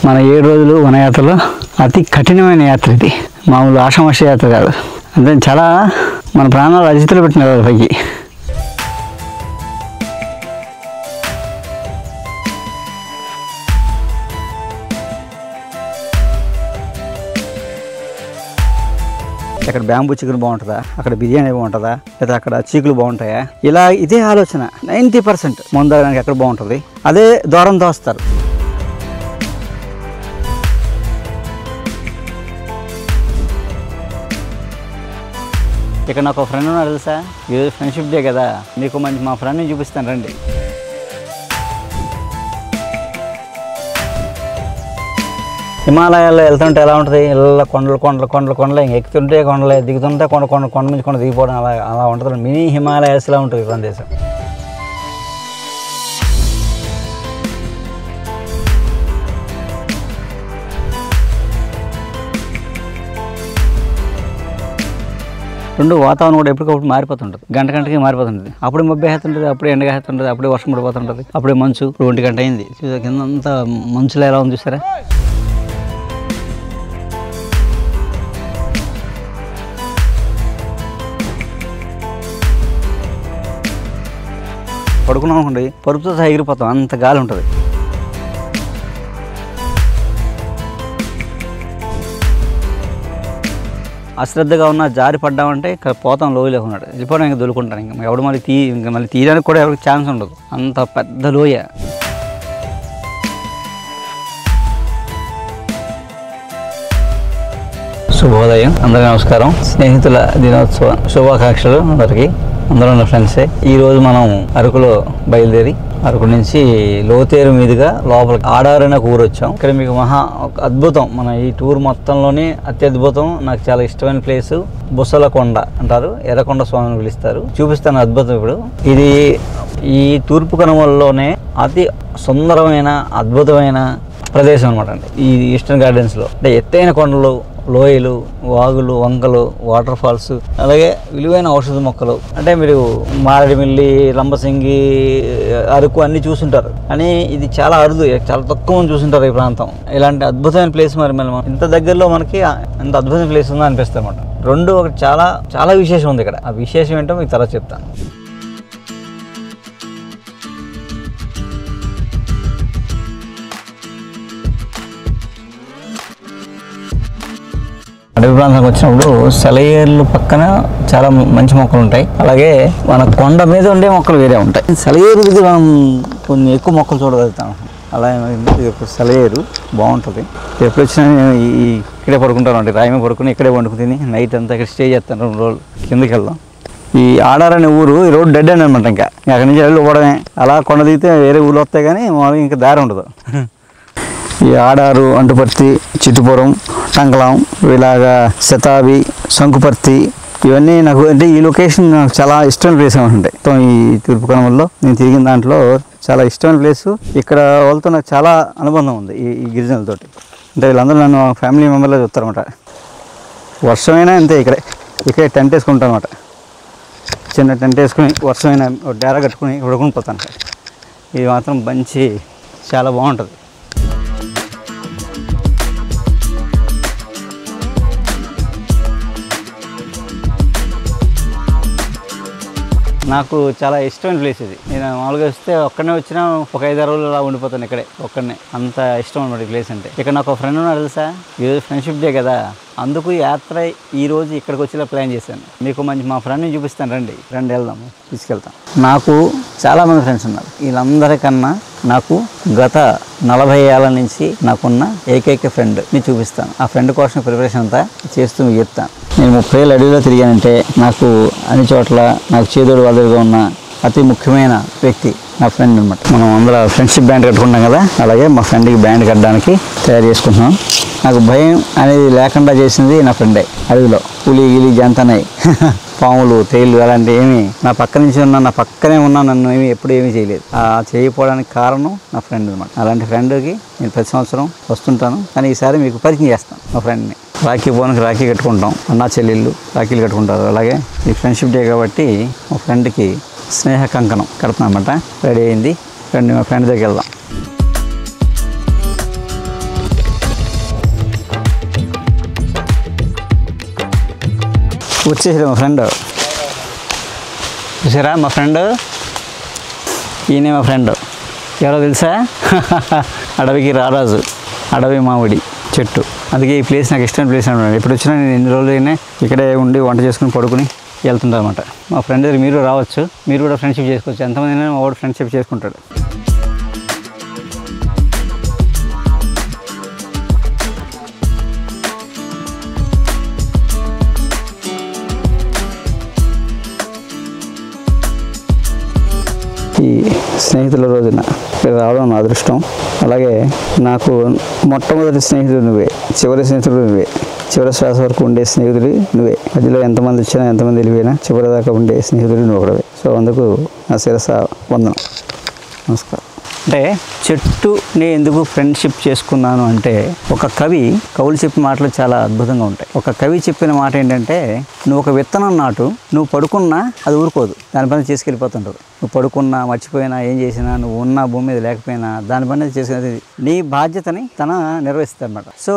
మన 7 రోజులు వనయాత్రలో అతి కఠినమైన యాత్ర ఇది. మామూలు ఆషామాషి యాత్ర కాదు. అంటే చాలా మన ప్రాణాలు అజితులు పెట్టిన పైకి. అక్కడ బ్యాంబూ చికెన్ బాగుంటుందా, అక్కడ బిర్యానీ బాగుంటుందా, లేదా అక్కడ చీకులు బాగుంటాయా, ఇలా ఇదే ఆలోచన. 90% ముందడానికి ఎక్కడ బాగుంటుంది అదే దూరం దోస్తారు. ఇక్కడ నాకు ఒక ఫ్రెండ్ ఉన్నాడు తెలుసా. ఈరోజు ఫ్రెండ్షిప్ డే కదా, మీకు మంచి మా ఫ్రెండ్ని చూపిస్తాను రండి. హిమాలయాల్లో వెళ్తుంటే ఎలా ఉంటుంది, ఇలా కొండలు ఇంక ఎక్కుతుంటే కొండలే, దిగుతుంటే కొండ నుంచి కొండ దిగిపోవడం అలా ఉంటుంది. మినీ హిమాలయాస్లా ఉంటుంది ప్రదేశం. రెండు వాతావరణం కూడా ఎప్పటికప్పుడు మారిపోతుంటుంది, గంటకి మారిపోతుంటుంది. అప్పుడు మబ్బేస్తుంటుంది, అప్పుడే ఎండగేస్తుంటుంది, అప్పుడే వర్షం పడిపోతుంటుంది, అప్పుడే మంచు. 1 గంట అయింది, కింద అంతా మంచులో ఎలా ఉంది చూసారా. పడుకున్నాం అనుకోండి, పరుపుతో సహా ఎగిరిపోతాం, అంత గాలి ఉంటుంది. అశ్రద్ధగా ఉన్న జారి పడ్డామంటే ఇక్కడ పోతాం, లోయలో ఉన్నాడు వెళ్ళిపోవడం, ఇంకా దొరుకుంటాను. ఇంకా ఎవడు మళ్ళీ తీయడానికి కూడా ఎవరికి ఛాన్స్ ఉండదు, అంత పెద్ద లోయ. శుభోదయం, అందరికీ నమస్కారం. స్నేహితుల దినోత్సవ శుభాకాంక్షలు అందరికీ. అందరూ ఉన్న ఫ్రెండ్సే. ఈరోజు మనం అరకులో బయలుదేరి అరకు నుంచి లోతేరు మీదుగా లోపలికి ఆడారైన ఊరు వచ్చాం. ఇక్కడ మీకు అద్భుతం, మన ఈ టూర్ మొత్తంలోనే అత్యద్భుతం, నాకు చాలా ఇష్టమైన ప్లేసు బుసలకొండ అంటారు, ఎర్రకొండ స్వామిని పిలుస్తారు. చూపిస్తాను అద్భుతం. ఇప్పుడు ఇది ఈ తూర్పు కనుమలలోనే అతి సుందరమైన అద్భుతమైన ప్రదేశం అనమాట అండి. ఈ ఈస్టర్న్ గార్డెన్స్లో అంటే ఎత్తైన కొండలు, లోయలు, వాగులు, వంకలు, వాటర్ ఫాల్స్, అలాగే విలువైన ఔషధ మొక్కలు. అంటే మీరు మారేడుమిల్లి, లంబసింగి, అరకు అన్నీ చూసుంటారు, కానీ ఇది చాలా అరుదు, చాలా తక్కువ మంది చూసుంటారు ఈ ప్రాంతం. ఇలాంటి అద్భుతమైన ప్లేస్ మరి ఇంత దగ్గరలో మనకి ఇంత అద్భుతమైన ప్లేస్ ఉందా అనిపిస్తుంది అనమాట. రెండు ఒకటి చాలా చాలా విశేషం ఉంది ఇక్కడ. ఆ విశేషం ఏంటో మీకు తర్వాత చెప్తాను. అడవి ప్రాంతానికి వచ్చినప్పుడు సెలయేర్లు పక్కన చాలా మంచి మొక్కలు ఉంటాయి, అలాగే మన కొండ మీద ఉండే మొక్కలు వేరే ఉంటాయి. సెలయేరు దగ్గర మనం కొన్ని ఎక్కువ మొక్కలు చూడగలుగుతాం. అలా ఇప్పుడు సెలయేరు బాగుంటుంది. ఎప్పుడు వచ్చినా నేను ఇక్కడే పడుకుంటాను అండి, రాయమే పడుకుని ఇక్కడే వండుకు తిని నైట్ అంతా ఇక్కడ స్టే చేస్తాను. 2 రోజులు కిందకి వెళ్దాం. ఈ ఆడారనే ఊరు ఈ రోడ్ డెడ్ అండ్ అనమాట. ఇంకా అక్కడి నుంచి వెళ్ళి పోవడమే. అలా కొండ దిగితే వేరే ఊళ్ళు వస్తాయి, కానీ మామూలుగా ఇంకా దారి ఉండదు. ఈ ఆడారు, అంటుపర్తి, చిట్టుపురం, టంకలం, ఇలాగా శతాబి, శంకుపర్తి, ఇవన్నీ నాకు అంటే ఈ లొకేషన్ నాకు చాలా ఇష్టమైన ప్లేస్ ఉంటాయి. ఈ తూర్పు కనుమల్లో నేను తిరిగిన దాంట్లో చాలా ఇష్టమైన ప్లేసు. ఇక్కడ వాళ్ళతో నాకు చాలా అనుబంధం ఉంది ఈ గిరిజనులతోటి. అంటే వీళ్ళందరూ నన్ను ఫ్యామిలీ మెంబర్లో చూస్తారన్నమాట. వర్షమైనా అంతే, ఇక్కడే టెంట్ వేసుకుంటాను అనమాట. చిన్న టెంట్ వేసుకుని వర్షమైనా డేరా కట్టుకుని ఉడుకుని పోతాను. ఇది మాత్రం మంచి చాలా బాగుంటుంది. నాకు చాలా ఇష్టమైన ప్లేస్ ఇది. నేను మామూలుగా వస్తే ఒక్కడనే వచ్చినా ఒక 5-6 రోజులు అలా ఉండిపోతాను ఇక్కడే ఒక్కడనే. అంత ఇష్టం అనమాట ఈ ప్లేస్ అంటే. ఇక్కడ నాకు ఒక ఫ్రెండ్ ఉన్నాడు తెలుసా. ఈరోజు ఫ్రెండ్షిప్ డే కదా, అందుకు యాత్ర ఈరోజు ఇక్కడికి వచ్చేలా ప్లాన్ చేశాను. మీకు మా ఫ్రెండ్ని చూపిస్తాను రండి వెళ్దాము, తీసుకెళ్తాం. నాకు చాలామంది ఫ్రెండ్స్ ఉన్నారు. వీళ్ళందరికన్నా నాకు గత 40 ఏళ్ళ నుంచి నాకున్న ఏకైక ఫ్రెండ్ని చూపిస్తాను. ఆ ఫ్రెండ్ కోసం ప్రిపరేషన్ అంతా చేస్తూ మీకు చెప్తాను. నేను 30 ఏళ్ళ అడవిలో తిరిగానంటే నాకు అన్ని చోట్ల నాకు చేదోడు వాదోడుగా ఉన్న అతి ముఖ్యమైన వ్యక్తి నా ఫ్రెండ్ అనమాట. మనం అందరూ ఫ్రెండ్షిప్ బ్యాండ్ కట్టుకుంటాం కదా, అలాగే మా ఫ్రెండ్కి బ్యాండ్ కట్టడానికి తయారు చేసుకుంటున్నాం. నాకు భయం అనేది లేకుండా చేసింది నా ఫ్రెండే. అడవిలో పులి గిలి జంతనాయి, పాములు, తేళ్ళు అలాంటి ఏమి నా పక్కనే ఉన్నా నన్ను ఎప్పుడు ఏమీ చేయలేదు. ఆ చేయకపోవడానికి కారణం నా ఫ్రెండ్ అనమాట. అలాంటి ఫ్రెండ్కి నేను ప్రతి సంవత్సరం వస్తుంటాను, కానీ ఈసారి మీకు పరిచయం చేస్తాను మా ఫ్రెండ్ని. రాఖీ పౌర్ణమికి రాఖీ కట్టుకుంటాం, అన్నా చెల్లెళ్ళు రాఖీలు కట్టుకుంటారు. అలాగే ఈ ఫ్రెండ్షిప్ డే కాబట్టి మా ఫ్రెండ్కి స్నేహ కంకణం కడుతున్నామన్నమాట. రెడీ అయింది, రండి మా ఫ్రెండ్ దగ్గరికి వెళ్దాం. వచ్చేసాడు మా ఫ్రెండ్. చూసారా మా ఫ్రెండ్, ఈయనే మా ఫ్రెండ్. ఎవరో తెలుసా? అడవికి రారాజు, అడవి మామిడి చెట్టు. అందుకే ఈ ప్లేస్ నాకు ఇష్టమైన ప్లేస్ అనమాట. ఇప్పుడు వచ్చినా నేను ఎన్ని రోజులైనా ఇక్కడే ఉండి వంట చేసుకుని పడుకుని వెళ్తుంటాను అనమాట. మా ఫ్రెండ్ దగ్గర మీరు రావచ్చు, మీరు కూడా ఫ్రెండ్షిప్ చేసుకోవచ్చు. ఎంతమంది అయినా మా వాడు ఫ్రెండ్షిప్ చేసుకుంటాడు. ఈ స్నేహితుల రోజున ఇక్కడ రావడం నా అదృష్టం. అలాగే నాకు మొట్టమొదటి స్నేహితుడు నువ్వే, చివరి స్నేహితుడు నువ్వే, చివరి శ్వాస వరకు ఉండే స్నేహితుడు నువ్వే. మధ్యలో ఎంతమంది వచ్చినా ఎంతమంది వెళ్ళిపోయినా చివరి దాకా ఉండే స్నేహితుడు నువ్వు ఒకడవే. సో అందుకు నా శిరస వందనం, నమస్కారం. అంటే చెట్టుని ఎందుకు ఫ్రెండ్షిప్ చేసుకున్నాను అంటే, ఒక కవులు చెప్పిన మాటలు చాలా అద్భుతంగా ఉంటాయి. ఒక కవి చెప్పిన మాట ఏంటంటే, నువ్వు ఒక విత్తనం నాటు, నువ్వు పడుకున్నా అది ఊరుకోదు, దాని పని చేసుకెళ్ళిపోతుంటుంది. నువ్వు పడుకున్నా, మర్చిపోయినా, ఏం చేసినా, నువ్వు ఉన్న భూమి మీద లేకపోయినా దాని పని చేసుకునేది నీ బాధ్యతని తన నిర్వహిస్తుంది అనమాట. సో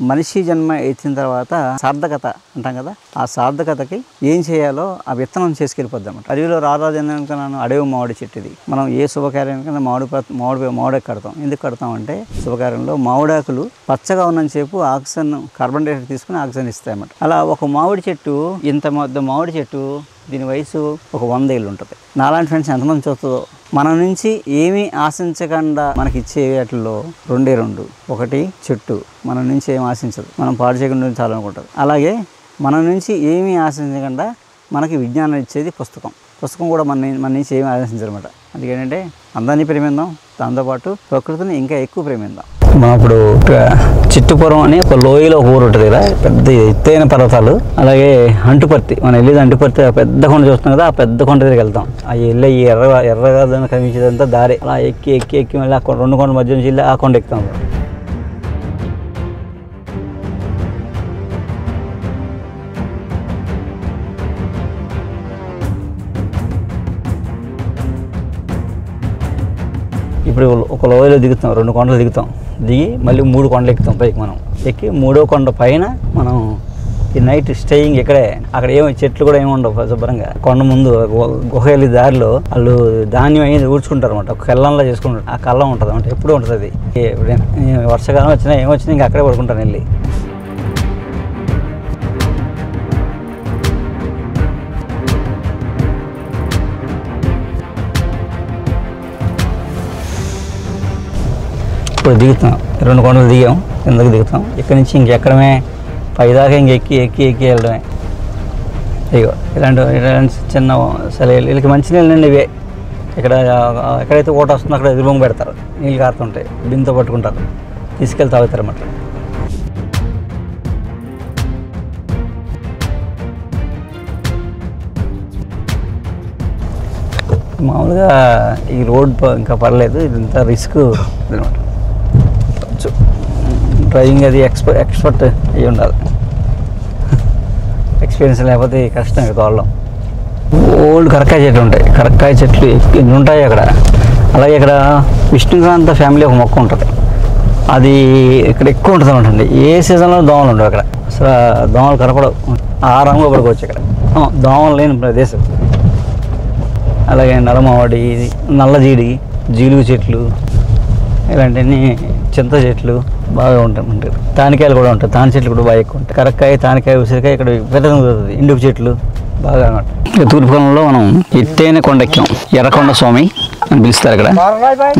మనిషి జన్మ ఎత్తిన తర్వాత సార్థకత అంటాం కదా, ఆ సార్థకతకి ఏం చేయాలో ఆ విత్తనం చేసుకెళ్ళిపోద్ది అనమాట. అడవిలో రారాజు ఎందుకన్నాను, అడవి మామిడి చెట్టు. ఇది మనం ఏ శుభకార్యానికైనా మామిడి కడతాం. ఎందుకు కడతాం అంటే, శుభకార్యంలో మామిడాకులు పచ్చగా ఉన్నని చెప్పు ఆక్సిజన్, కార్బన్ డైఆక్సైడ్ తీసుకుని ఆక్సిజన్ ఇస్తాయన్నమాట. అలా ఒక మామిడి చెట్టు, ఇంత మామిడి చెట్టు, దీని వయసు ఒక 100 ఏళ్ళు ఉంటుంది. నాలాంటి ఫ్రెండ్స్ ఎంతమంది చూస్తుందో. మన నుంచి ఏమీ ఆశించకుండా మనకి ఇచ్చే వాటిల్లో 2 ఒకటి చెట్టు మన నుంచి ఏమి ఆశించదు, మనం పాడు చేయకుండా చాలనుకుంటుంది. అలాగే మన నుంచి ఏమీ ఆశించకుండా మనకి విజ్ఞానం ఇచ్చేది పుస్తకం కూడా మన నుంచి ఏమీ ఆశించదన్నమాట. అందుకేంటంటే అందరినీ ప్రేమిద్దాం, దాంతోపాటు ప్రకృతిని ఇంకా ఎక్కువ ప్రేమిద్దాం. మనం ఇప్పుడు చిట్టుపురం అని ఒక లోయలో ఒక ఊరు ఉంటుంది కదా, పెద్ద ఎత్తైన పర్వతాలు. అలాగే అంటుపర్తి, మనం వెళ్ళేది అంటుపర్తి, ఆ పెద్ద కొండ చూస్తున్నాం కదా, ఆ పెద్ద కొండ దగ్గరికి వెళ్తాం. అవి వెళ్ళి ఎర్రగా కనిపించేదంతా దారి. అలా ఎక్కి మళ్ళీ ఆ 2 కొండల మధ్య నుంచి వెళ్ళి ఆ కొండ ఎక్కుతాం. ఇప్పుడు ఒక లోయలో దిగుతాం, 2 కొండలు దిగి మళ్ళీ 3 కొండలు ఎక్కుతాం పైకి. మనం ఎక్కి 3వ కొండ పైన మనం ఈ నైట్ స్టేయింగ్ ఇక్కడే. అక్కడ ఏమో చెట్లు కూడా ఏమి ఉండవు, శుభ్రంగా కొండ ముందు గుహ వెళ్ళి దారిలో వాళ్ళు ధాన్యం అయ్యింది ఊడ్చుకుంటారు అనమాట. ఒక కళ్ళంలా చేసుకుంటారు. ఆ కళ్ళం ఉంటుంది అంటే ఎప్పుడూ ఉంటుంది అది. వర్షాకాలం వచ్చినా ఏమొచ్చినా ఇంకా అక్కడే పడుకుంటాను వెళ్ళి. ఇప్పుడు దిగుతాం, 2 కొండలు దిగాం, కిందకి దిగుతాం. ఇక్కడి నుంచి ఇంకెక్కడమే పైదాకా ఎక్కి వెళ్ళడమే. ఇగో ఇలాంటి చిన్న సెలవులు, వీళ్ళకి మంచినీళ్ళు అండి ఇవే. ఇక్కడ ఎక్కడైతే ఓట వస్తుందో అక్కడ ఎదురుబొంగు పెడతారు, నీళ్ళు కారుతుంటాయి, బిందుతో పట్టుకుంటారు, తీసుకెళ్ళి తాగుతారు అన్నమాట. మామూలుగా ఈ రోడ్ ఇంకా పర్లేదు, ఇదంతా రిస్క్ అనమాట. డ్రైవింగ్ అది ఎక్స్పర్ట్ అయ్యి ఉండాలి, ఎక్స్పీరియన్స్ లేకపోతే కష్టం. ఇక్కడ తోడడం ఓల్డ్ కరక్కాయ చెట్లు ఉంటాయి, కరక్కాయ చెట్లు ఎన్ని ఉంటాయి అక్కడ. అలాగే ఇక్కడ విష్ణుక్రాంత ఫ్యామిలీ ఒక మొక్క ఉంటుంది, అది ఇక్కడ ఎక్కువ ఉంటుంది అనమాట. ఏ సీజన్లో దోమలు ఉండవు అక్కడ, అసలు దోమలు కనపడవు, ఆరాంగా పడుకోవచ్చు ఇక్కడ, దోమలు లేని ప్రదేశం. అలాగే నల్లమామిడి, నల్లజీడి, జీలుగు చెట్లు, ఇలాంటివన్నీ, చింత చెట్లు బాగా ఉంటాయి. తానికాయలు కూడా ఉంటాయి, తాని చెట్లు కూడా బాగా ఎక్కువ ఉంటాయి. కరక్కాయ, తానికాయ, ఉసిరికాయ ఇక్కడ విపరీతంగా దొరుకుతుంది. ఇండుపు చెట్లు బాగా అనమాట. తూర్పుకొండలో మనం ఎత్తైన కొండ ఎక్కాం. ఎర్రకొండ స్వామి అని పిలుస్తారు, ఇక్కడ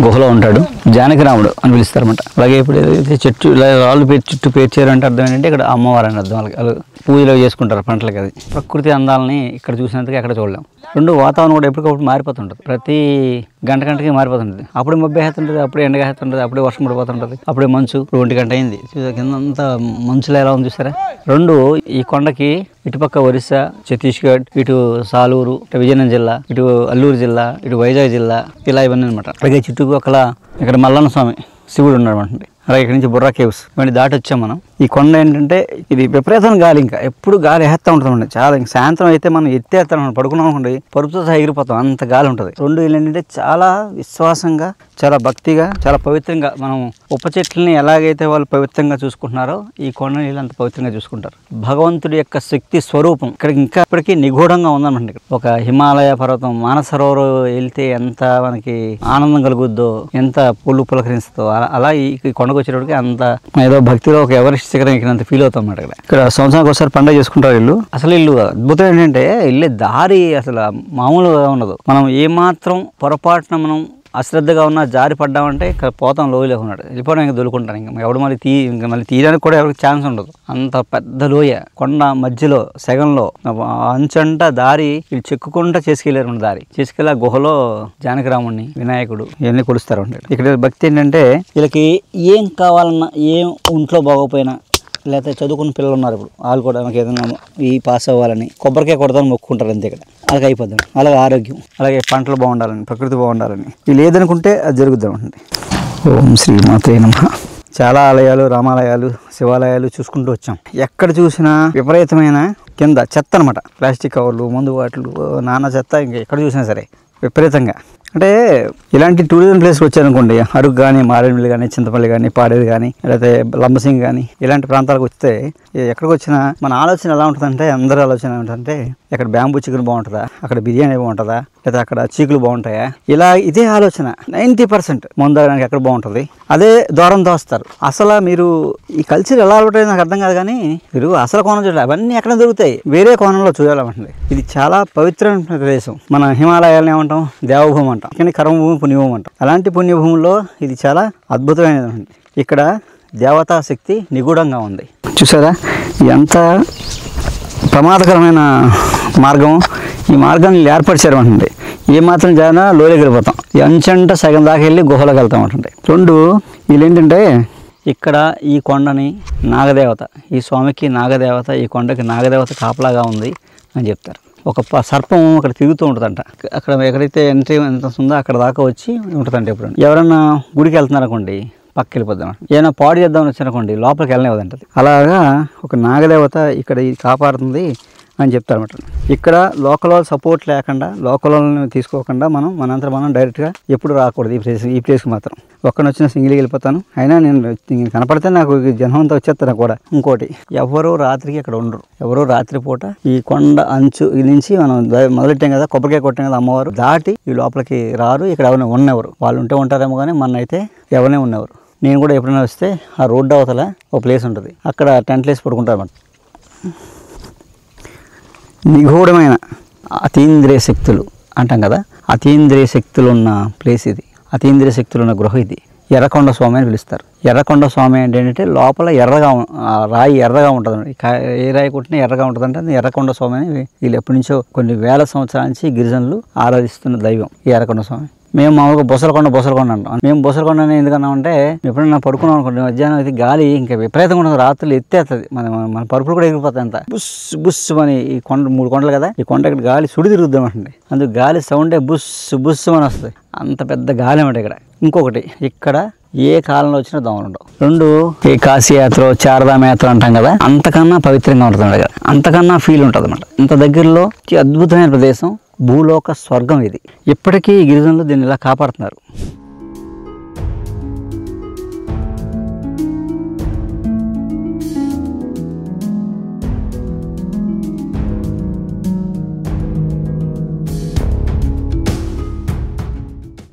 గుహలో ఉంటాడు. జానకిరాముడు అని పిలుస్తారు అనమాట. అలాగే ఇప్పుడు ఏదైతే చెట్టు ఇలా రాళ్ళు చుట్టూ పేర్చారు అంటే అర్థం ఏంటంటే ఇక్కడ అమ్మవారు అని అర్థం. వాళ్ళు పూజలు చేసుకుంటారు పంటలకి. అది ప్రకృతి అందాలని ఇక్కడ చూసినందుకు ఎక్కడ చూడలేం. 2 వాతావరణం కూడా ఎప్పటికప్పుడు మారిపోతుంటుంది, ప్రతి గంటకి మారిపోతుంటుంది. అప్పుడే మబ్బు వేస్తుంటుంది, అప్పుడే ఎండగా వేస్తుంటుంది, అప్పుడే వర్షం పడిపోతుంటుంది, అప్పుడే మంచు. ఇప్పుడు 1 గంట అయింది, కింద అంతా మంచులో ఎలా ఉంది చూసారా. 2 ఈ కొండకి ఇటుపక్క ఒరిస్సా, ఛత్తీస్గఢ్, ఇటు సాలూరు, ఇటు విజయనగరం జిల్లా, ఇటు అల్లూరు జిల్లా, ఇటు వైజాగ్ జిల్లా, ఇలా ఇవన్నీ అనమాట. అలాగే చుట్టుపక్కల ఇక్కడ మల్లన్న స్వామి శివుడు ఉన్నాడు అనమాట. అలాగే ఇక్కడ నుంచి బుర్రా కేవ్స్ ఇవన్నీ దాటి వచ్చాం మనం. ఈ కొండ ఏంటంటే ఇది విపరీతమైన గాలి, ఇంకా ఎప్పుడు గాలి వేస్తూ ఉంటుందండి. చాలా ఇంకా సాయంత్రం అయితే మనం ఎత్తేస్తాం, పడుకున్నాం అనుకోండి పరుపుతో సహా ఎగిరిపోతాం, అంత గాలి ఉంటుంది. రెండు ఏంటంటే చాలా విశ్వాసంగా, చాలా భక్తిగా, చాలా పవిత్రంగా మనం ఉప చెట్లని ఎలాగైతే వాళ్ళు పవిత్రంగా చూసుకుంటున్నారో ఈ కొండ నీళ్ళు అంత పవిత్రంగా చూసుకుంటారు. భగవంతుడి యొక్క శక్తి స్వరూపం ఇక్కడికి ఇంకా ఇప్పటికీ నిగూఢంగా ఉందన్నమాట. ఒక హిమాలయ పర్వతం మానసరోవర్ వెళ్తే ఎంత మనకి ఆనందం కలుగుద్దో, ఎంత పులకరిస్తుందో, అలా ఈ కొండకు వచ్చేటప్పటికి అంత ఏదో భక్తిలో ఒక ఎవరెస్ట్ శిఖరం ఎక్కినంత ఫీల్ అవుతాం అన్నమాట. ఇక్కడ సంవత్సరానికి ఒకసారి పండుగ చేసుకుంటారు వీళ్ళు. అసలు వీళ్ళు అద్భుతం ఏంటంటే వెళ్ళే దారి అసలు మామూలుగా ఉండదు. మనం ఏమాత్రం పొరపాటున మనం అశ్రద్ధగా ఉన్న జారి పడ్డామంటే ఇక్కడ పోతాం, లోయ లేకున్నాడు వెళ్ళిపోవడం, ఇంకా దొరుకుంటాను. ఇంకా ఎవడు మళ్ళీ తీయడానికి కూడా ఎవరికి ఛాన్స్ ఉండదు. అంత పెద్ద లోయ, కొండ మధ్యలో సెగంలో అంచంట దారి వీళ్ళు చెక్కుకుంటా చేసుకెళ్ళారు. దారి చేసుకెళ్ళి ఆ గుహలో జానకిరాముడిని, వినాయకుడు ఇవన్నీ కొలుస్తారు. ఇక్కడ భక్తి ఏంటంటే వీళ్ళకి ఏం కావాలన్నా, ఏం ఒంట్లో బాగోపోయినా, లేకపోతే చదువుకున్న పిల్లలు ఉన్నారు ఇప్పుడు, వాళ్ళు కూడా నాకు ఏదైనా ఈ పాస్ అవ్వాలని కొబ్బరికాయ కొడతాను మొక్కుంటారు అంతే. ఇక్కడ అలాగే అయిపోద్దాం. అలాగే ఆరోగ్యం, అలాగే పంటలు బాగుండాలని, ప్రకృతి బాగుండాలని, వీళ్ళు ఏదనుకుంటే అది జరుగుద్దామండి. ఓం శ్రీ మాతే నమః. చాలా ఆలయాలు, రామాలయాలు, శివాలయాలు చూసుకుంటూ వచ్చాం. ఎక్కడ చూసినా విపరీతమైన కింద చెత్త అనమాట. ప్లాస్టిక్ కవర్లు, మందు బాటలు, నానా చెత్త. ఇంకా ఎక్కడ చూసినా సరే విపరీతంగా. అంటే ఇలాంటి టూరిజం ప్లేస్కి వచ్చారనుకోండి, అరకు కానీ, మారేడుమిల్లి కానీ, చింతపల్లి కానీ, పాడేరు కానీ, లేకపోతే లంబసింగ్ కానీ, ఇలాంటి ప్రాంతాలకు వస్తే ఎక్కడికి వచ్చినా మన ఆలోచన ఎలా ఉంటుందంటే, అందరి ఆలోచన ఏమిటంటే ఇక్కడ బ్యాంబూ చికెన్ బాగుంటుందా, అక్కడ బిర్యానీ బాగుంటుందా, లేదా అక్కడ చీకులు బాగుంటాయా, ఇలా ఇదే ఆలోచన. 90% ముందడానికి ఎక్కడ బాగుంటుంది, అదే దూరం దోస్తారు. అసలు మీరు ఈ కల్చర్ ఎలా అలవాటు నాకు అర్థం కాదు. కానీ మీరు అసలు కోణం చూడాలి, అవన్నీ ఎక్కడ దొరుకుతాయి, వేరే కోణంలో చూడాలంటే. ఇది చాలా పవిత్రమైన ప్రదేశం. మన హిమాలయాలను ఏమంటాం, దేవభూమి అంటాం, కానీ కర్మభూమి, పుణ్యభూమి అంటాం. అలాంటి పుణ్యభూమిలో ఇది చాలా అద్భుతమైనది. ఇక్కడ దేవతా శక్తి నిగూఢంగా ఉంది. చూసారా ఎంత ప్రమాదకరమైన మార్గం. ఈ మార్గాన్ని ఏర్పరిచారు అంటే ఏమాత్రం జానా లోయలోకి వెళ్ళిపోతాం. ఈ అంచంట సగం దాకా వెళ్ళి గుహలోకి వెళ్తాం అంటే. రెండు వీళ్ళు ఏంటంటే ఇక్కడ ఈ కొండని నాగదేవత, ఈ స్వామికి నాగదేవత, ఈ కొండకి నాగదేవత కాపలాగా ఉంది అని చెప్తారు. ఒక సర్పం అక్కడ తిరుగుతూ ఉంటుందంట. అక్కడ ఎక్కడైతే ఎంట్రీ ఎంత ఉందో అక్కడ దాకా వచ్చి ఉంటుందంట. ఎప్పుడు ఎవరన్నా గుడికి వెళ్తున్నారనుకోండి పక్కకి వెళ్ళిపోద్దాం, ఏమైనా పాడు చేద్దామని వచ్చారనుకోండి లోపలికి వెళ్ళనివ్వదంటది. అలాగా ఒక నాగదేవత ఇక్కడ కాపాడుతుంది అని చెప్తారన్నమాట. ఇక్కడ లోకల్ వాళ్ళ సపోర్ట్ లేకుండా, లోకల్ వాళ్ళని తీసుకోకుండా మనంతా మనం డైరెక్ట్గా ఎప్పుడు రాకూడదు ఈ ప్లేస్కి మాత్రం. ఒక్కడిని వచ్చిన సింగిల్గా వెళ్ళిపోతాను. అయినా నేను కనపడితే నాకు జనం అంతా వచ్చేస్తాను కూడా. ఇంకోటి, ఎవరో రాత్రికి అక్కడ ఉండరు. ఎవరో రాత్రిపూట ఈ కొండ అంచు నుంచి మనం మొదలెట్టాం కదా, కొబ్బరికాయ కొట్టాం కదా, అమ్మవారు దాటి ఈ లోపలికి రారు. ఇక్కడ ఎవరైనా ఉన్నెవరు, వాళ్ళు ఉంటే ఉంటారేమో కానీ మన అయితే ఎవరైనా ఉన్నెవరు. నేను కూడా ఎప్పుడైనా వస్తే ఆ రోడ్డు అవతల ఒక ప్లేస్ ఉంటుంది, అక్కడ టెంట్లు వేసి పడుకుంటారు అన్నమాట. నిగూఢమైన అతీంద్రియ శక్తులు అంటాం కదా, అతీంద్రియ శక్తులు ఉన్న ప్లేస్ ఇది, అతీంద్రియ శక్తులు ఉన్న గృహ ఇది. ఎర్రకొండ స్వామి అని పిలుస్తారు. ఎర్రకొండ స్వామి ఏంటంటే లోపల ఎర్రగా రాయి ఎర్రగా ఉంటుంది. ఏ రాయి కొట్టినా ఎర్రగా ఉంటుందంటే అది ఎర్రకొండ స్వామి అని వీళ్ళు ఎప్పటి నుంచో కొన్ని వేల సంవత్సరాల నుంచి గిరిజనులు ఆరాధిస్తున్న దైవం ఈ ఎర్రకొండ స్వామి. మేము మామూలుగా బొసలకొండ అంటాం. మేము బొసలకొండ ఎందుకన్నామంటే ఎప్పుడైనా పడుకున్నాం అనుకోండి, మధ్యాహ్నం అయితే గాలి ఇంకా విపరీతంగా ఉంటుంది, రాత్రులు ఎత్తేస్తుంది, మన పరుపులు కూడా ఎగిరిపోతాయి. అంత బుస్ బుస్ అని ఈ కొండ 3 కొండలు కదా, ఈ కొండ ఇక్కడ గాలి సుడి తిరుగుద్దాం అంటే అందుకు గాలి సౌండే బుస్ బుస్ అని వస్తుంది. అంత పెద్ద గాలి అన్నమాట ఇక్కడ. ఇంకొకటి, ఇక్కడ ఏ కాలంలో వచ్చినా దోమలు ఉండవు. రెండు, ఈ కాశీయాత్ర, శారదామ యాత్ర అంటాం కదా, అంతకన్నా పవిత్రంగా ఉంటుంది కదా, అంతకన్నా ఫీల్ ఉంటుంది అన్నమాట. ఇంత దగ్గరలో అద్భుతమైన ప్రదేశం, భూలోక స్వర్గం ఇది. ఇప్పటికీ ఈ గిరిజనులు దీన్ని ఇలా కాపాడుతున్నారు.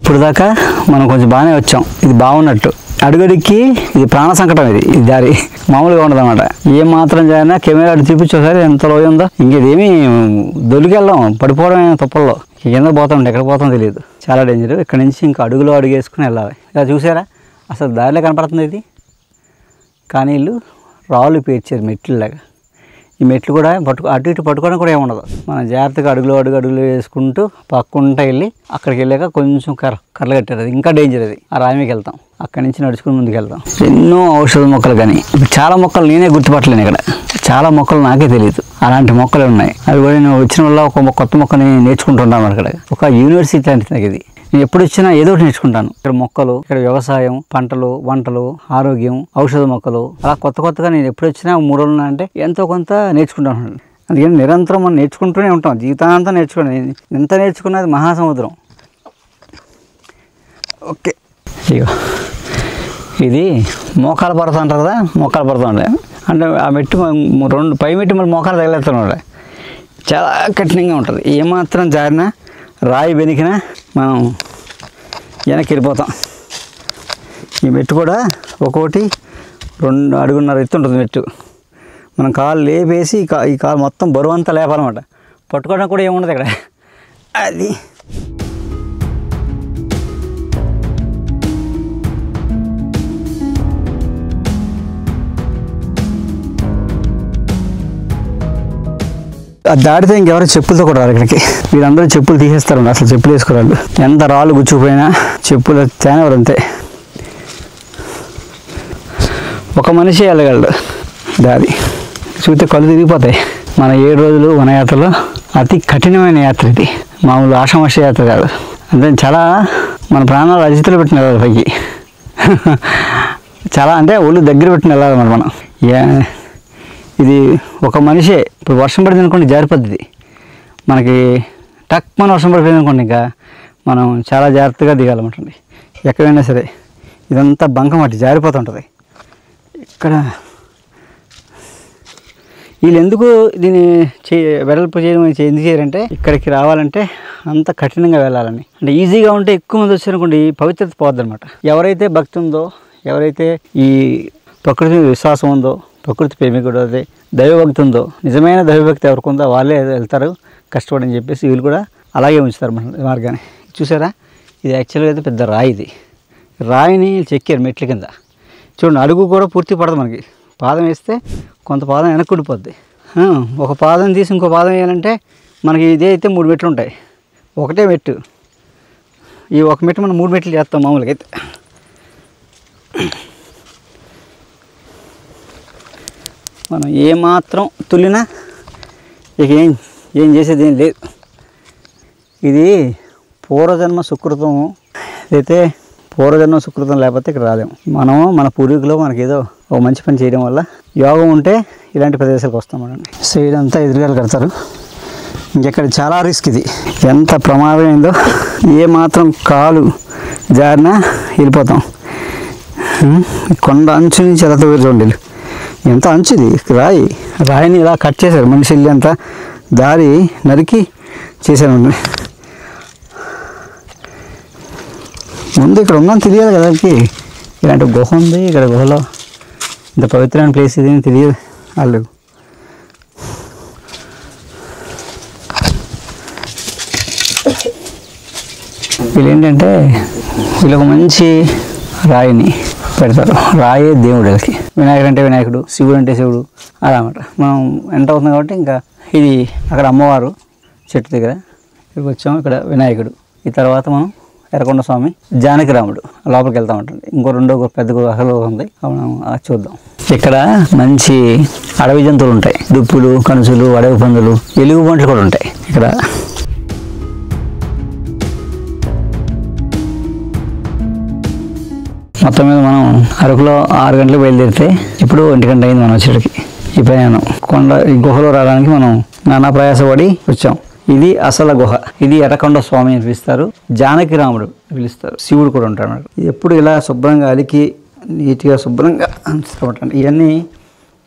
ఇప్పుడు దాకా మనం కొంచెం బాగానే వచ్చాం, ఇది బాగున్నట్టు. అడుగడికి ఇది ప్రాణ సంకటం, ఇది దారి మామూలుగా ఉండదు అన్నమాట. ఏ మాత్రం చేసినా కెమెరా అటు చూపించోసారి ఎంత లోయ ఉందో. ఇంకేదేమీ దొలికెళ్ళాం, పడిపోవడం తప్పల్లో కింద పోతాం, ఎక్కడ పోతాం తెలియదు, చాలా డేంజర్. ఇక్కడ నుంచి ఇంకా అడుగులో అడుగు వేసుకుని వెళ్ళాలి. ఇలా చూసారా అసలు దారిలో కనపడుతుంది ఇది. కానీ వీళ్ళు రాళ్ళు పేర్చారు మెట్లులాగా. ఈ మెట్లు కూడా అటు ఇటు పట్టుకోవడం కూడా ఏముండదు. మనం జాగ్రత్తగా అడుగులు వేసుకుంటూ పక్కుంటా వెళ్ళి అక్కడికి వెళ్ళాక కొంచెం కర్రలు కట్టారు, అది ఇంకా డేంజర్. అది ఆ రాయికి వెళ్తాం, అక్కడి నుంచి నడుచుకుని ముందుకు వెళ్తాం. ఎన్నో ఔషధ మొక్కలు, కానీ చాలా మొక్కలు నేనే గుర్తుపట్టలేను. ఇక్కడ చాలా మొక్కలు నాకే తెలియదు, అలాంటి మొక్కలు ఉన్నాయి. అవి కూడా నేను వచ్చిన వల్ల ఒక కొత్త మొక్కని నేర్చుకుంటున్నాను. అక్కడ ఒక యూనివర్సిటీ లాంటిది నాకు ఇది. నేను ఎప్పుడు వచ్చినా ఏదో ఒకటి నేర్చుకుంటాను. ఇక్కడ మొక్కలు, ఇక్కడ వ్యవసాయం, పంటలు, వంటలు, ఆరోగ్యం, ఔషధ మొక్కలు, అలా కొత్తగా నేను ఎప్పుడు వచ్చినా 3 రోజులు అంటే ఎంతో కొంత నేర్చుకుంటాను. అందుకని నిరంతరం మనం నేర్చుకుంటూనే ఉంటాం, జీవితాంతం నేర్చుకుని ఎంత నేర్చుకున్నది మహాసముద్రం. ఓకే, ఇగో ఇది మోకాల పర్వతం అంటారు కదా, మోకాల పర్వతం అంటే ఆ మెట్టు 2 పై మెట్టు మళ్ళీ మోకాలు తగిలేస్తున్నాడు. చాలా కఠినంగా ఉంటుంది. ఏమాత్రం జారినా, రాయి బెనికినా మనం వెనక్కి వెళ్ళిపోతాం. ఈ మెట్టు కూడా ఒక్కోటి 2 అడుగున్నర ఎత్తు ఉంటుంది మెట్టు. మనం కాలు లేపేసి ఈ కాలు మొత్తం బరువు అంతా లేపాలన్నమాట. పట్టుకోవడం కూడా ఏముండదు ఇక్కడ. అది దాడితే ఇంకెవరు చెప్పులతో కూడా రారు ఇక్కడికి. వీళ్ళందరూ చెప్పులు తీసేస్తారు, అసలు చెప్పులు వేసుకోరాళ్ళు. ఎంత రాళ్ళు గుచ్చుకుపోయినా చెప్పులు తేనెవరు అంతే. ఒక మనిషి వెళ్ళగలడు దారి. చూస్తే కళ్ళు తిరిగిపోతాయి. మన 7 రోజులు వనయాత్రలో అతి కఠినమైన యాత్ర ఇది. మామూలు ఆషామాషి యాత్ర కాదు. అంటే చాలా మన ప్రాణాలు అజితులు పెట్టిన వెళ్ళాలి పైకి. చాలా అంటే ఒళ్ళు దగ్గర పెట్టిన వెళ్ళాలి మనం. ఇది ఒక మనిషే. ఇప్పుడు వర్షం పడింది అనుకోండి, జారిపోద్ది. మనకి మన వర్షం పడిపోయింది అనుకోండి, ఇంకా మనం చాలా జాగ్రత్తగా దిగాలన్నమాట. ఎక్కడైనా సరే ఇదంతా బంకమట్టి జారిపోతుంటుంది. ఇక్కడ వీళ్ళు ఎందుకు దీన్ని వెడల్పు చేయడం ఎందుకు చేయరంటే, ఇక్కడికి రావాలంటే అంత కఠినంగా వెళ్ళాలని. అంటే ఈజీగా ఉంటే ఎక్కువ మంది వచ్చారనుకోండి, పవిత్రత పోద్ది అనమాట. ఎవరైతే భక్తి ఉందో, ఎవరైతే ఈ ప్రకృతి విశ్వాసం ఉందో, ప్రకృతి ప్రేమికుడు, అదే దైవభక్తి ఉందో, నిజమైన దైవభక్తి ఎవరికి ఉందో వాళ్ళే వెళ్తారు కష్టపడని చెప్పేసి వీళ్ళు కూడా అలాగే ఉంచుతారు మార్గాన్ని. చూసారా, ఇది యాక్చువల్గా అయితే పెద్ద రాయి. ఇది రాయిని చెక్కారు మెట్ల కింద. చూడండి, అడుగు కూడా పూర్తి పడదు మనకి. పాదం వేస్తే కొంత పాదం వెనక్కుడిపోద్ది. ఒక పాదం తీసి ఇంకో పాదం వేయాలంటే మనకి ఇదే అయితే 3 మెట్లు ఉంటాయి. ఒకటే మెట్టు. ఈ ఒక మెట్టు మనం 3 మెట్లు చేస్తాం మామూలుగా అయితే. మనం ఏమాత్రం తుల్లినా ఇక ఏం చేసేది ఏం లేదు. ఇది పూర్వజన్మ సుకృతం. అయితే పూర్వజన్మ సుకృతం లేకపోతే ఇక్కడ రాలేము. మనం మన పూర్వీకులు మనకేదో ఒక మంచి పని చేయడం వల్ల యోగం ఉంటే ఇలాంటి ప్రదేశాలకు వస్తాం. మనం సైడ్ అంతా ఎదురుగాలు కడతారు. ఇంకెక్కడ చాలా రిస్క్. ఇది ఎంత ప్రమాదం ఏందో. ఏమాత్రం కాలు జారినా వెళ్ళిపోతాం. కొండ అంచు నుంచి ఎలా చూడండి, ఎంత అంచుది. రాయిని ఇలా కట్ చేశారు. మనిషి వెళ్ళి అంతా దారి నరికి చేశారు. ముందు ఇక్కడ ఉందని తెలియదు కదా, ఇలాంటి గుహ ఉంది. ఇక్కడ గుహలో ఇంత పవిత్రమైన ప్లేస్ ఇది అని తెలియదు వాళ్ళు. వీళ్ళు ఏంటంటే వీళ్ళొక మంచి రాయిని పెడతారు. రాయే దేవుడు. వాళ్ళకి వినాయకుడు అంటే వినాయకుడు, శివుడు అంటే శివుడు, అలా అన్నమాట. మనం ఎంటర్ అవుతుంది కాబట్టి ఇంకా ఇది అక్కడ అమ్మవారు చెట్టు దగ్గర, ఇక్కడికి వచ్చాము. ఇక్కడ వినాయకుడు. ఈ తర్వాత మనం ఎర్రకొండ స్వామి, జానకిరాముడు లోపలికి వెళ్తా ఉంటుంది. ఇంకో పెద్ద గుహలో ఉంది, మనం చూద్దాం. ఇక్కడ మంచి అడవి జంతువులు ఉంటాయి. దుప్పులు, కనుసులు, అడవి పందులు, ఎలుగుబంట్లు కూడా ఉంటాయి ఇక్కడ. మొత్తం మీద మనం అరకులో 6 గంటలకు బయలుదేరితే ఇప్పుడు 1 గంట అయింది మనం వచ్చేటికి. ఈ ప్రయాణం ఈ గుహలో రావడానికి మనం నానా ప్రయాసపడి వచ్చాం. ఇది అసలు గుహ. ఇది ఎర్రకొండ స్వామి అని పిలుస్తారు. జానకిరాముడు పిలుస్తారు. శివుడు కూడా ఉంటాడు. ఇది ఎప్పుడు ఇలా శుభ్రంగా అలికి నీట్గా శుభ్రంగా అంటాడు. ఇవన్నీ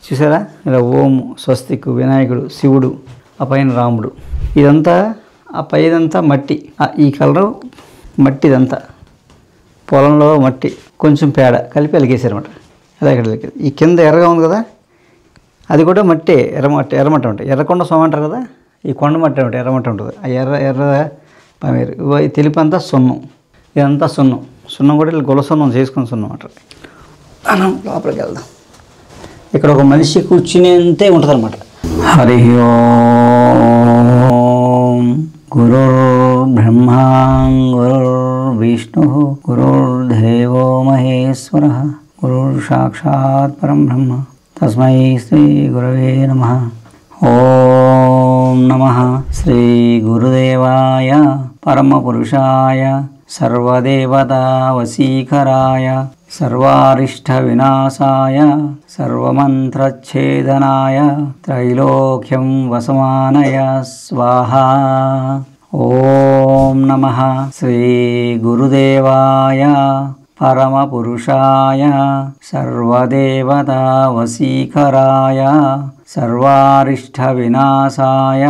చూసారా, ఇలా ఓము, స్వస్తిక్, వినాయకుడు, శివుడు, ఆ పైన రాముడు. ఇదంతా ఆ పైదంతా మట్టి. ఈ కలరు మట్టి. ఇదంతా పొలంలో మట్టి, కొంచెం పేడ కలిపి అలికేసారన్నమాట. అలా ఇక్కడ అలికేది. ఈ కింద ఎర్రగా ఉంది కదా, అది కూడా మట్టే. ఎర్రమట్టి ఉంటాయి. ఎర్రకొండ స్వామి అంటారు కదా, ఈ కొండ మట్టి ఉంటుంది, ఎర్రమట్టి ఉంటుంది. ఆ ఎర్ర పమేరు. ఈ తెలుపు అంతా సున్నం. ఇదంతా సున్నం కూడా ఇలా గొల సున్నం చేసుకుని సున్నం అంటారు. మనం లోపలికి వెళ్దాం. ఇక్కడ ఒక మనిషి కూర్చునేంతే ఉంటుంది అనమాట. హరి ఓం. గురుర్ బ్రహ్మా గురుర్ విష్ణు గురుర్దేవో మహేశ్వరః గురుర్ సాక్షాత్ పరం బ్రహ్మ తస్మై శ్రీ గురవే నమః. ఓం నమః శ్రీ గురుదేవాయ పరమపురుషాయ సర్వదేవతా వశీకరాయ సర్వారిష్ట వినాశాయ సర్వమంత్రఛేదనాయ త్రైలోక్యం వసమానయ స్వాహా. ఓం నమః శ్రీ గురుదేవాయ పరమపురుషాయ సర్వదేవతా వశీకరాయ సర్వారిష్ట వినాశాయ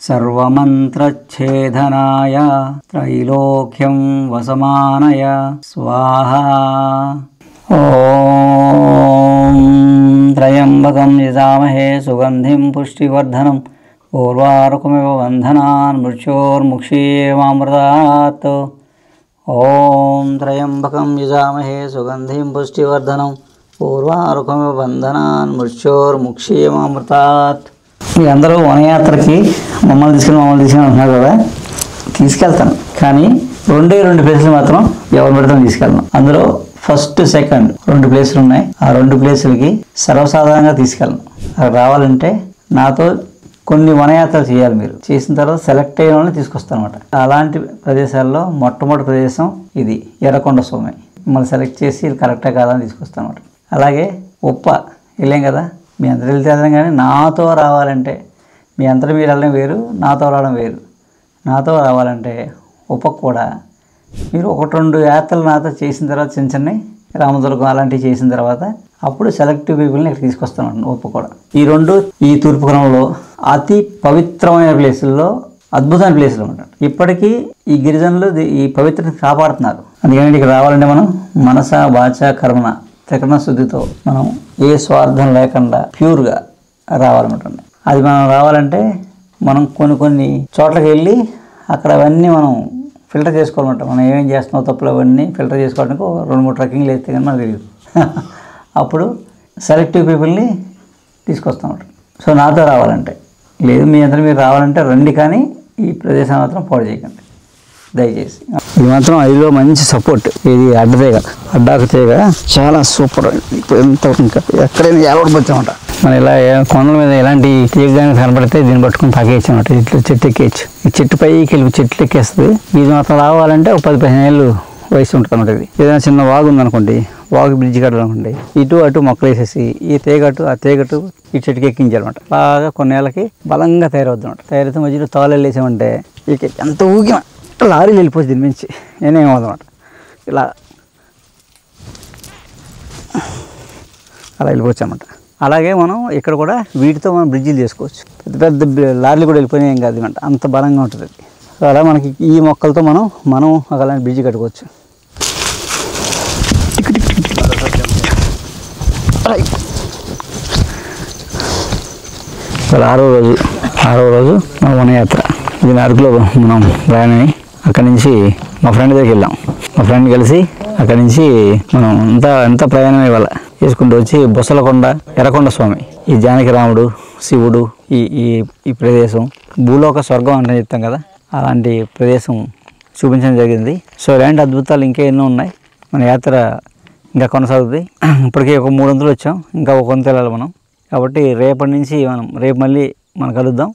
సర్వమంత్రఛేదనాయ త్రైలోక్యం వసమానయ స్వాహా. ఓం త్రయంబకం యజామహే సుగంధిం పుష్టివర్ధనం పూర్వారుకమివ బంధనాన్ మృత్యోర్ముక్షీయమామృతాత్. ఓం త్రయంబకం యజామహే సుగంధిం పుష్టివర్ధనం పూర్వారుకమివ బంధనాన్ మృత్యోర్ముక్షీయమామృతాత్. మీ అందరూ వనయాత్రకి మమ్మల్ని తీసుకుని అంటున్నారు కదా, తీసుకెళ్తాను. కానీ రెండు ప్లేసులు మాత్రం ఎవరు పెడతాను తీసుకెళ్ళను. అందులో ఫస్ట్ సెకండ్ 2 ప్లేసులు ఉన్నాయి. ఆ 2 ప్లేసులకి సర్వసాధారణంగా తీసుకెళ్ళను. అక్కడ రావాలంటే నాతో కొన్ని వనయాత్రలు చేయాలి. మీరు చేసిన తర్వాత సెలెక్ట్ అయిన వాళ్ళని తీసుకొస్తాను అనమాట. అలాంటి ప్రదేశాల్లో మొట్టమొదటి ప్రదేశం ఇది ఎర్రకొండ స్వామి. మిమ్మల్ని సెలెక్ట్ చేసి కరెక్టే కాదా అని తీసుకొస్తాను అనమాట. అలాగే ఉప్ప వెళ్ళాం కదా, మీ అందరూ వెళ్తే వెళ్ళాం. కానీ నాతో రావాలంటే మీ అందరూ మీరు వెళ్ళడం వేరు, నాతో రావడం వేరు. నాతో రావాలంటే ఉప్పకు కూడా మీరు 1-2 యాత్రలు నాతో చేసిన తర్వాత చిన్న రామదుర్గం అలాంటివి చేసిన తర్వాత అప్పుడు సెలెక్టివ్ పీపుల్ని ఇక్కడ తీసుకొస్తాను ఉప్ప కూడా. ఈ తూర్పుకోణంలో అతి పవిత్రమైన ప్లేసుల్లో అద్భుతమైన ప్లేసులు ఉంటాయి. ఇప్పటికీ ఈ గిరిజనులు ఈ పవిత్రత కాపాడుతున్నారు. అందుకని ఇక్కడ రావాలంటే మనం మనస వాచ కర్మణ త్రికరణ శుద్ధితో మనం ఏ స్వార్థం లేకుండా ప్యూర్గా రావాలన్నమాట. అది మనం రావాలంటే మనం కొన్ని చోట్లకి వెళ్ళి అక్కడ అవన్నీ మనం ఫిల్టర్ చేసుకోవాలన్నమాట. మనం ఏమేం చేస్తున్నాం తప్పులు అవన్నీ ఫిల్టర్ చేసుకోవడానికి 2-3 ట్రెక్కింగ్లు వేస్తే కానీ మనకు తెలియదు. అప్పుడు సెలెక్టివ్ పీపుల్ని తీసుకొస్తామన్నమాట. సో నాతో రావాలంటే లేదు, మీ అందరూ మీరు రావాలంటే రండి, కానీ ఈ ప్రదేశం మాత్రం పాడు చేయకండి దయచేసి. ఇది మాత్రం అదిలో మంచి సపోర్ట్. ఇది అడ్డాకు తీగ చాలా సూపర్. ఇప్పుడు ఎంత ఇంకా ఎక్కడైనా ఏడవడిపోతామట. మనం ఇలా కొండల మీద ఎలాంటి తీగ కానీ కనబడితే దీన్ని పట్టుకుని తాకేయచ్చన్నమాట. ఇట్లా చెట్టు ఎక్కేయచ్చు. ఈ చెట్టు పైకి వెళ్ళి చెట్లు ఎక్కేస్తుంది. ఇది మాత్రం రావాలంటే 10-15 ఏళ్ళు వయసు ఉంటుంది అన్నమాట. ఇది ఏదైనా చిన్న వాగు ఉందనుకోండి, వాగు బ్రిడ్జ్ కట్టాలనుకోండి, ఇటు అటు మొక్కలు వేసేసి ఈ తీగటు ఆ తీగటు ఈ చెట్టుకి ఎక్కించాలన్నమాట. బాగా కొన్నేళ్ళకి బలంగా తయారవుద్ది అనమాట. తయారైతే మధ్యలో తాళ్ళు వెళ్ళేసామంటే ఇక ఎంత ఊగిన లారీలు వెళ్ళిపోవచ్చు. దీని నుంచి నేనేమవుతామాట ఇలా అలా వెళ్ళిపోవచ్చు అన్నమాట. అలాగే మనం ఇక్కడ కూడా వీటితో మనం బ్రిడ్జిలు చేసుకోవచ్చు. పెద్ద లారీలు కూడా వెళ్ళిపోయినాయి ఏం కాదు అనమాట, అంత బలంగా ఉంటుంది అది. సో అలా మనకి ఈ మొక్కలతో మనం అలాంటి బ్రిడ్జి కట్టుకోవచ్చు. ఆరో రోజు మన వనయాత్ర. ఇది అరకులో మనం ప్రయాణమై అక్కడి నుంచి మా ఫ్రెండ్ దగ్గరికి వెళ్ళాం. మా ఫ్రెండ్ కలిసి అక్కడి నుంచి మనం ఎంత ప్రయాణం ఇవాళ చేసుకుంటూ వచ్చి బొసలకొండ ఎర్రకొండ స్వామి, ఈ జానకి రాముడు శివుడు ఈ ప్రదేశం భూలోక స్వర్గం అంటే చెప్తాం కదా, అలాంటి ప్రదేశం చూపించడం జరిగింది. సో ఇలాంటి అద్భుతాలు ఇంకా ఎన్నో ఉన్నాయి. మన యాత్ర ఇంకా కొనసాగుతుంది. ఇప్పటికీ ఒక 300 వచ్చాం, ఇంకా ఒక 100 వెళ్ళాలి మనం. కాబట్టి రేపటి నుంచి రేపు మళ్ళీ మనం కలుద్దాం.